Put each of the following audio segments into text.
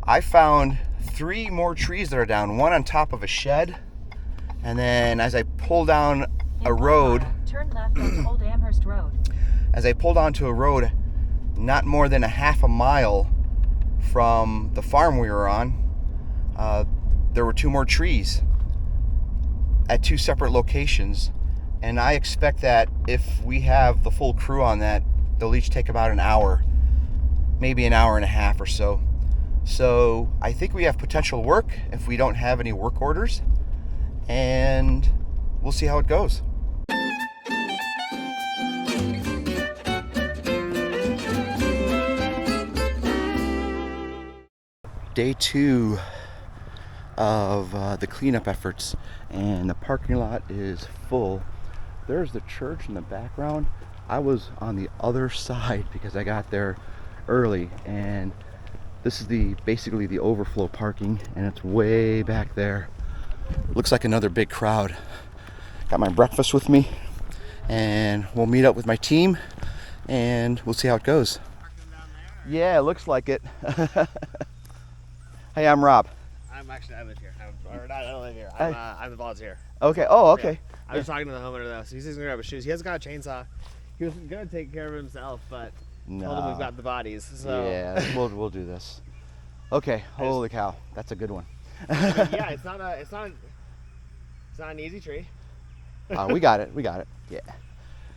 I found 3 more trees that are down, one on top of a shed, and then as I pull down a road, turn left on Old Amherst Road. As I pulled onto a road not more than a half a mile from the farm we were on, there were 2 more trees at 2 separate locations. And I expect that if we have the full crew on that, they'll each take about an hour, maybe an hour and a half or so. So I think we have potential work if we don't have any work orders, and we'll see how it goes. Day 2 of the cleanup efforts, and the parking lot is full. There's the church in the background. I was on the other side because I got there early, and this is basically the overflow parking, and it's way back there. Looks like another big crowd. Got my breakfast with me, and we'll meet up with my team, and we'll see how it goes. Yeah, it looks like it. Hey, I'm Rob. I live here. I don't live here. I'm the volunteer. Okay. Oh, okay. Yeah. I was talking to the homeowner though, so he's gonna grab his shoes. He hasn't got a chainsaw. He was gonna take care of himself, but told him we've got the bodies. So yeah, we'll do this. Okay. Holy cow, that's a good one. Yeah, it's not an easy tree. We got it. Yeah.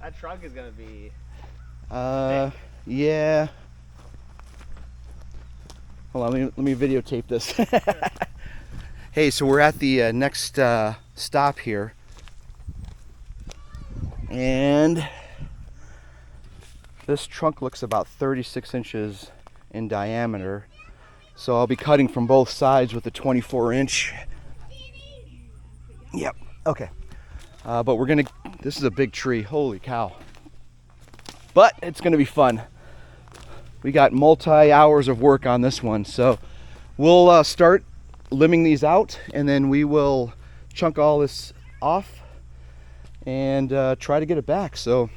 That trunk is gonna be. Thick. Yeah. Hold on, let me videotape this. Hey, so we're at the next stop here, and this trunk looks about 36 inches in diameter, so I'll be cutting from both sides with a 24-inch. Yep. Okay. But this is a big tree. Holy cow. But it's gonna be fun. We got multi-hours of work on this one, so we'll start limbing these out, and then we will chunk all this off and try to get it back. So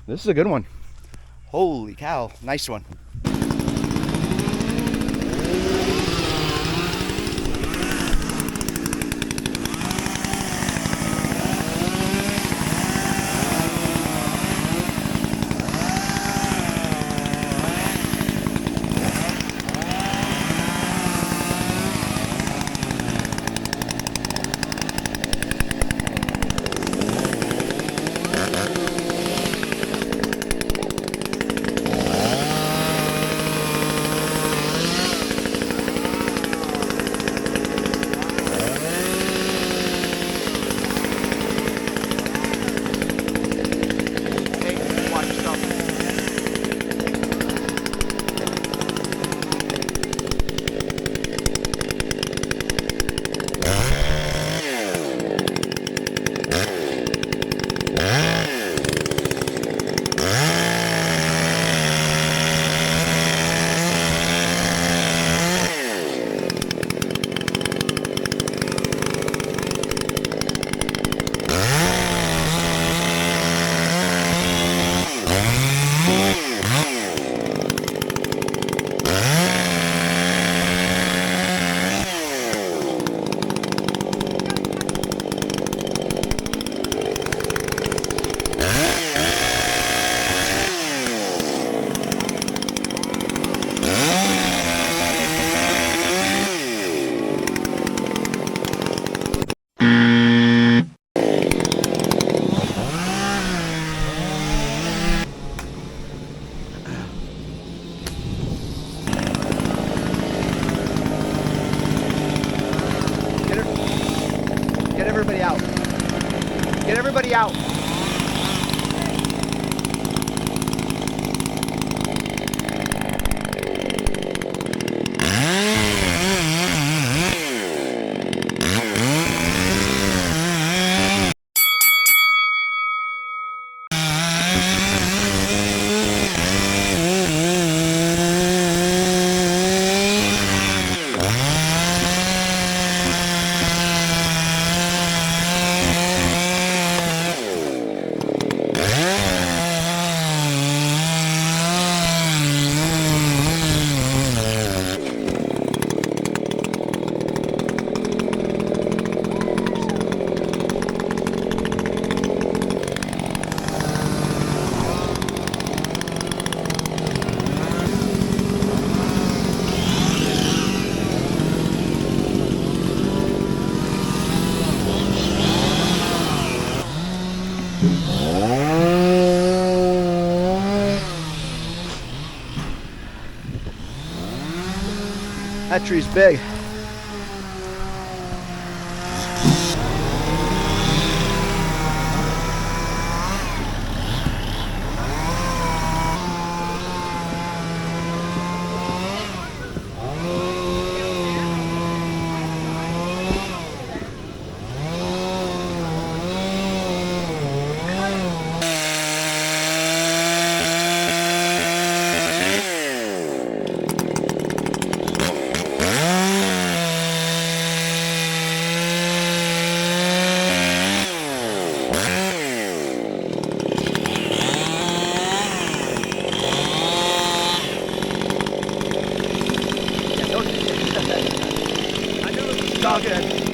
this is a good one. Holy cow, nice one. Get everybody out. That tree's big. It's all good.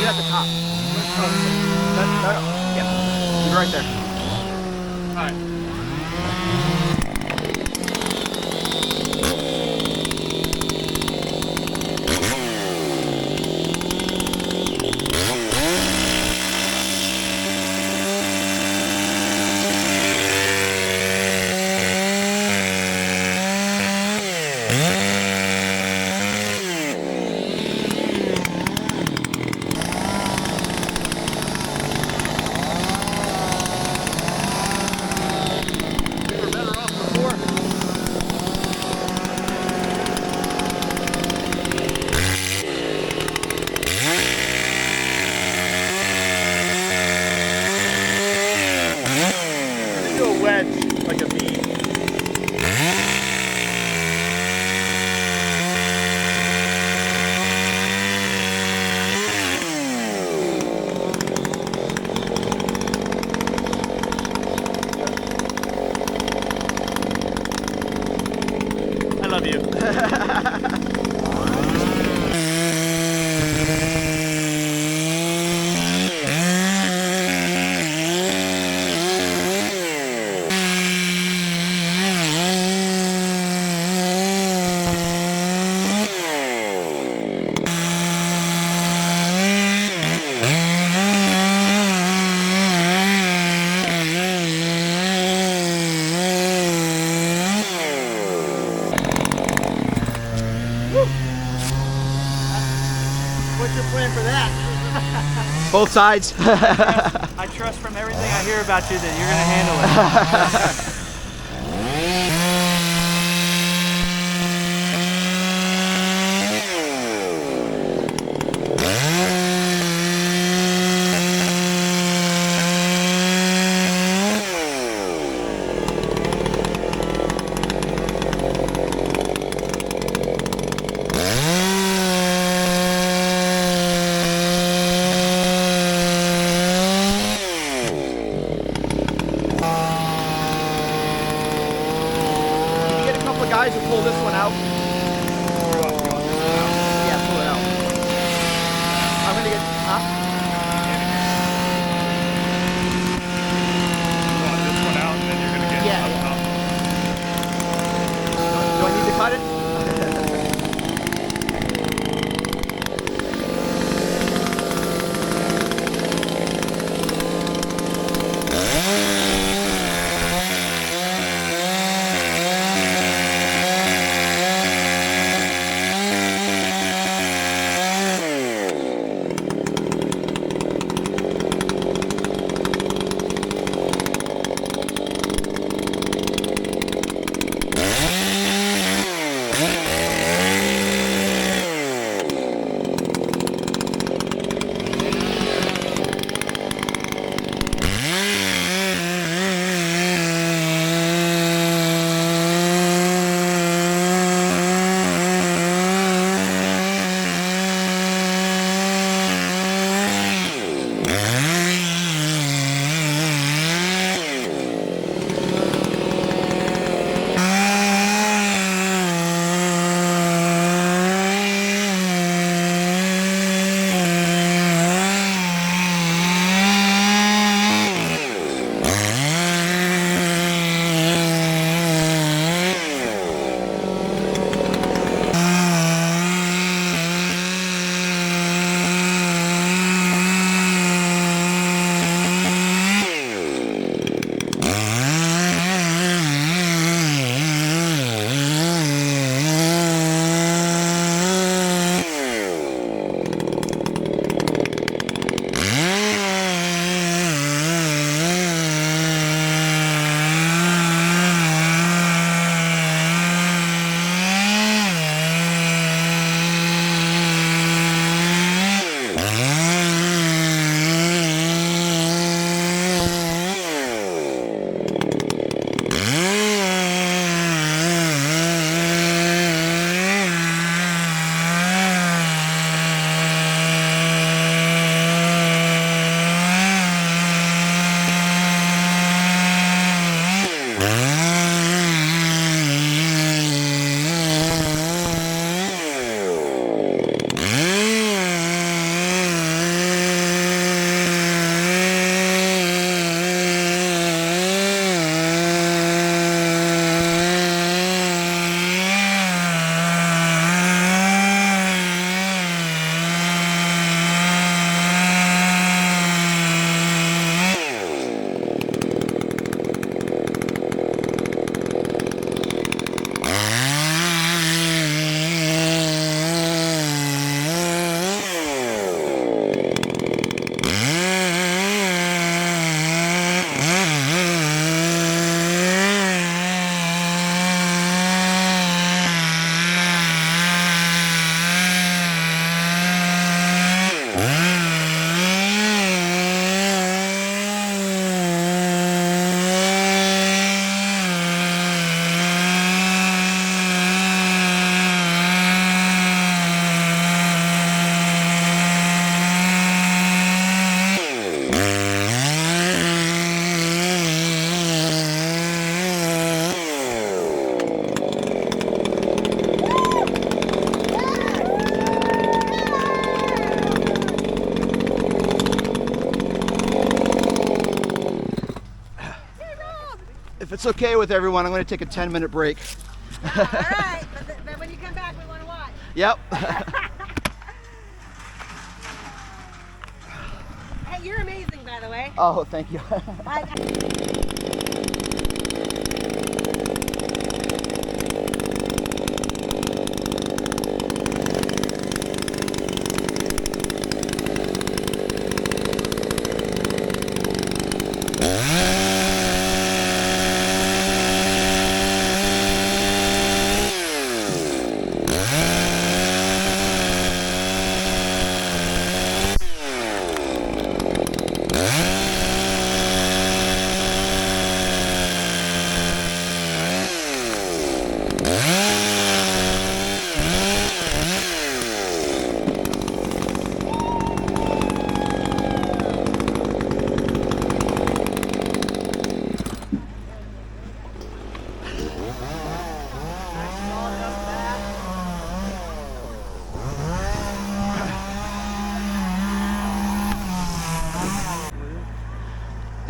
At the top. No. Yep. He's right there. All right. Wedge like a V. I love you. What's your plan for that? Both sides. I trust from everything I hear about you that you're going to handle it. guys who pull this one out. Yeah, pull it out. I'm gonna get, huh? You want this one out, and then you're gonna get Yeah, up yeah. top. Do I need to cut it? If it's okay with everyone, I'm going to take a 10-minute break. All right, but when you come back, we want to watch. Yep. Hey, you're amazing, by the way. Oh, thank you.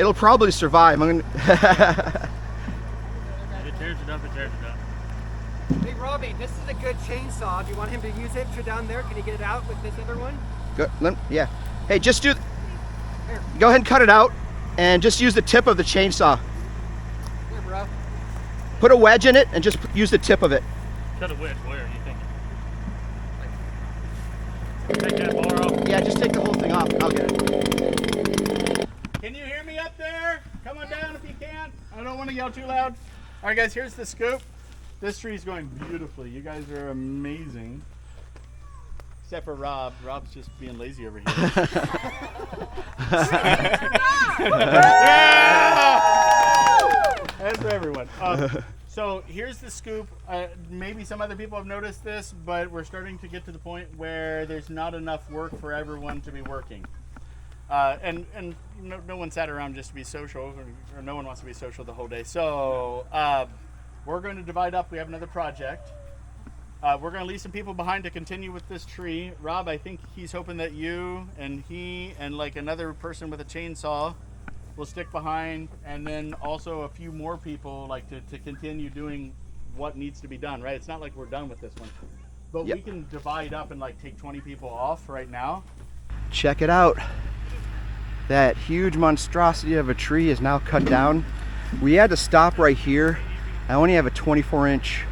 It'll probably survive. I'm gonna It tears it up, it tears it up. Hey Robbie, this is a good chainsaw. Do you want him to use it for down there? Can you get it out with this other one? yeah. Hey, just go ahead and cut it out and just use the tip of the chainsaw. Here, bro. Put a wedge in it and just use the tip of it. Cut a wedge, where are you thinking? Take that bar off. Yeah, just take the whole thing off. I'll get it. Can you hear me up there? Come on down if you can. I don't want to yell too loud. All right, guys, here's the scoop. This tree's going beautifully. You guys are amazing. Except for Rob. Rob's just being lazy over here. That's for everyone. So here's the scoop. Maybe some other people have noticed this, but we're starting to get to the point where there's not enough work for everyone to be working. And no one sat around just to be social, or no one wants to be social the whole day. So we're going to divide up. We have another project. We're going to leave some people behind to continue with this tree. Rob, I think he's hoping that you and he and like another person with a chainsaw will stick behind, and then also a few more people like to continue doing what needs to be done, right? It's not like we're done with this one. But Yep. we can divide up and like take 20 people off right now. Check it out. That huge monstrosity of a tree is now cut down. We had to stop right here. I only have a 24-inch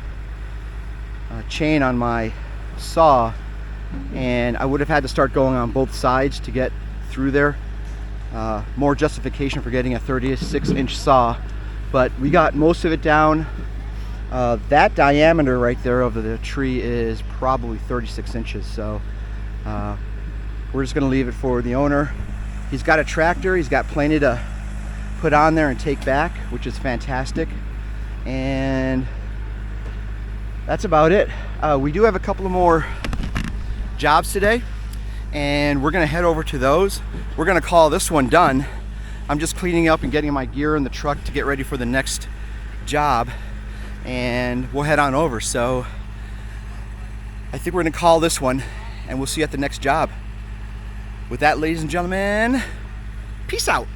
chain on my saw, and I would have had to start going on both sides to get through there. More justification for getting a 36-inch saw, but we got most of it down. That diameter right there of the tree is probably 36 inches, so we're just going to leave it for the owner. He's got a tractor, he's got plenty to put on there and take back, which is fantastic. And that's about it. We do have a couple of more jobs today, and we're gonna head over to those. We're gonna call this one done. I'm just cleaning up and getting my gear in the truck to get ready for the next job, and we'll head on over. So I think we're gonna call this one, and we'll see you at the next job. With that, ladies and gentlemen, peace out.